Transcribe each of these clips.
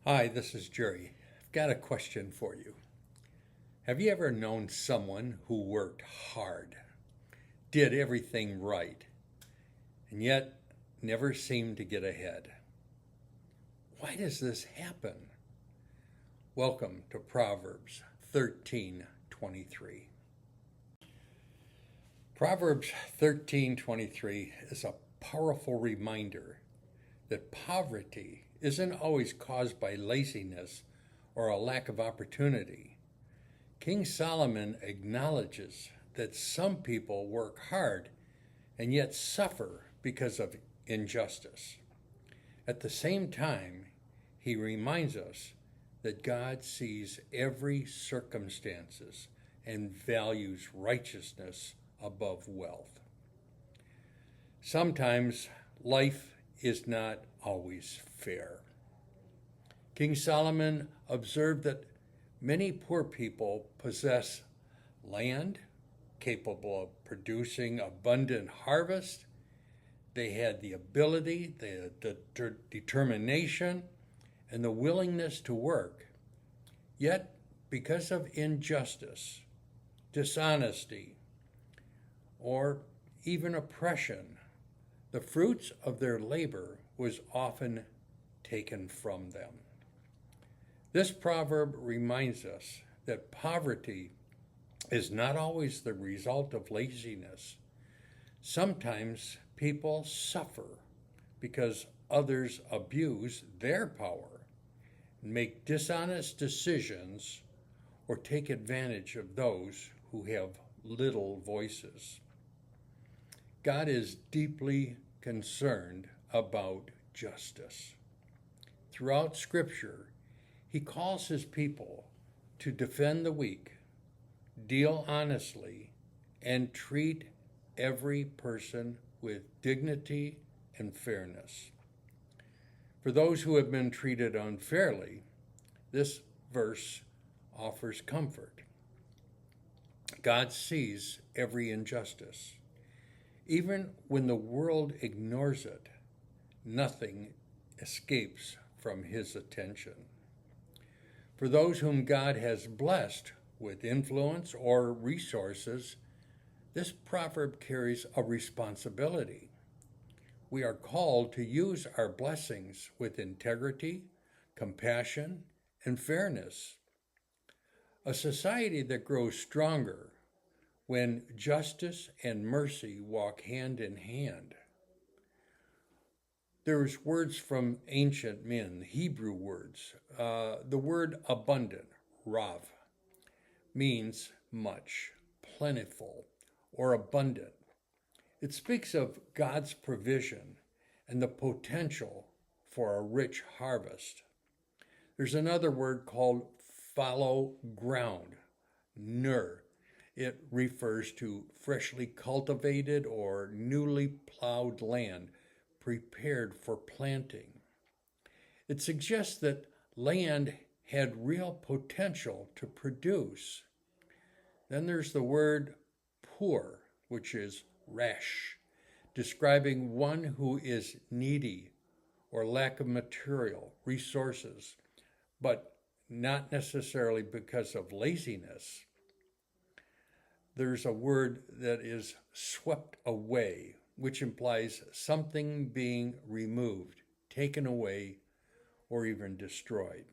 Hi, this is Jerry. I've got a question for you. Have you ever known someone who worked hard, did everything right, and yet never seemed to get ahead? Why does this happen? Welcome to Proverbs 13:23. Proverbs 13:23 is a powerful reminder that poverty isn't always caused by laziness or a lack of opportunity. King Solomon acknowledges that some people work hard and yet suffer because of injustice. At the same time, he reminds us that God sees every circumstances and values righteousness above wealth. Sometimes life is not always fair. King Solomon observed that many poor people possess land capable of producing abundant harvest. They had the ability, the determination, and the willingness to work. Yet, because of injustice, dishonesty, or even oppression, the fruits of their labor was often taken from them. This proverb reminds us that poverty is not always the result of laziness. Sometimes people suffer because others abuse their power, make dishonest decisions, or take advantage of those who have little voices. God is deeply concerned about justice. Throughout Scripture, he calls his people to defend the weak, deal honestly, and treat every person with dignity and fairness. For those who have been treated unfairly, this verse offers comfort. God sees every injustice. Even when the world ignores it, nothing escapes from his attention. For those whom God has blessed with influence or resources, this proverb carries a responsibility. We are called to use our blessings with integrity, compassion, and fairness. A society that grows stronger when justice and mercy walk hand in hand. There's words from ancient men, Hebrew words. The word abundant, rav, means much, plentiful, or abundant. It speaks of God's provision and the potential for a rich harvest. There's another word called fallow ground, nur. It refers to freshly cultivated or newly plowed land prepared for planting. It suggests that land had real potential to produce. Then there's the word poor, which is rash, describing one who is needy or lack of material resources, but not necessarily because of laziness. There's a word that is swept away, which implies something being removed, taken away, or even destroyed.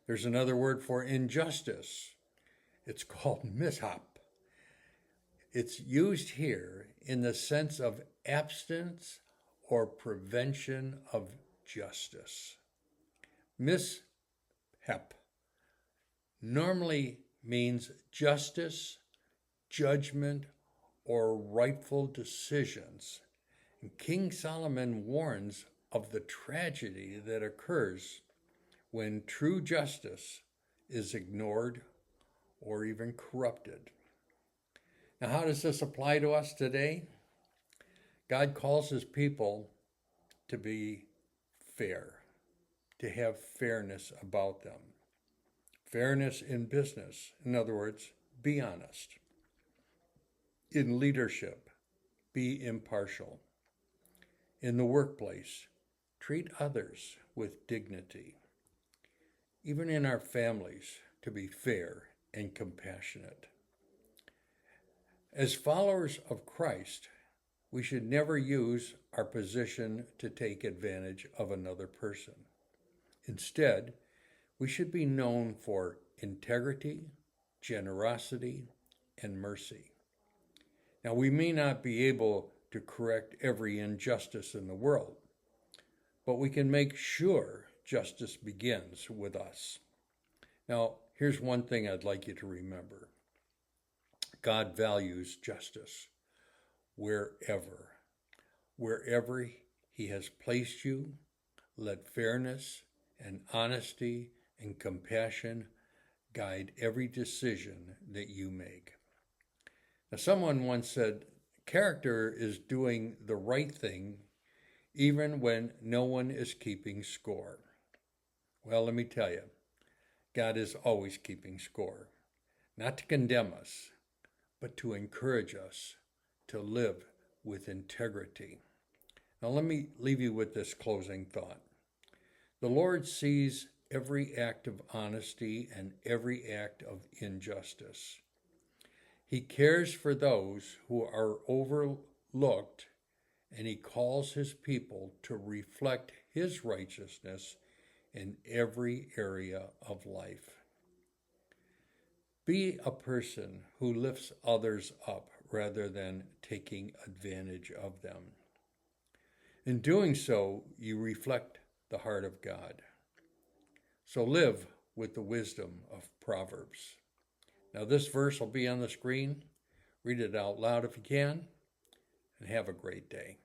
There's another word for injustice. It's called mishap. It's used here in the sense of absence or prevention of justice. Mishap normally means justice, judgment, or rightful decisions. And King Solomon warns of the tragedy that occurs when true justice is ignored or even corrupted. Now, how does this apply to us today? God calls his people to be fair, to have fairness about them. Fairness in business, in other words, be honest. In leadership, be impartial. In the workplace, treat others with dignity. Even in our families, to be fair and compassionate. As followers of Christ, we should never use our position to take advantage of another person. Instead, we should be known for integrity, generosity, and mercy. Now, we may not be able to correct every injustice in the world, but we can make sure justice begins with us. Now, here's one thing I'd like you to remember. God values justice wherever. Wherever He has placed you, let fairness and honesty and compassion guide every decision that you make. Now, someone once said, character is doing the right thing even when no one is keeping score. Well, let me tell you, God is always keeping score, not to condemn us, but to encourage us to live with integrity. Now, let me leave you with this closing thought. The Lord sees every act of honesty and every act of injustice. He cares for those who are overlooked, and He calls His people to reflect His righteousness in every area of life. Be a person who lifts others up rather than taking advantage of them. In doing so, you reflect the heart of God. So live with the wisdom of Proverbs. Now, this verse will be on the screen. Read it out loud if you can, and have a great day.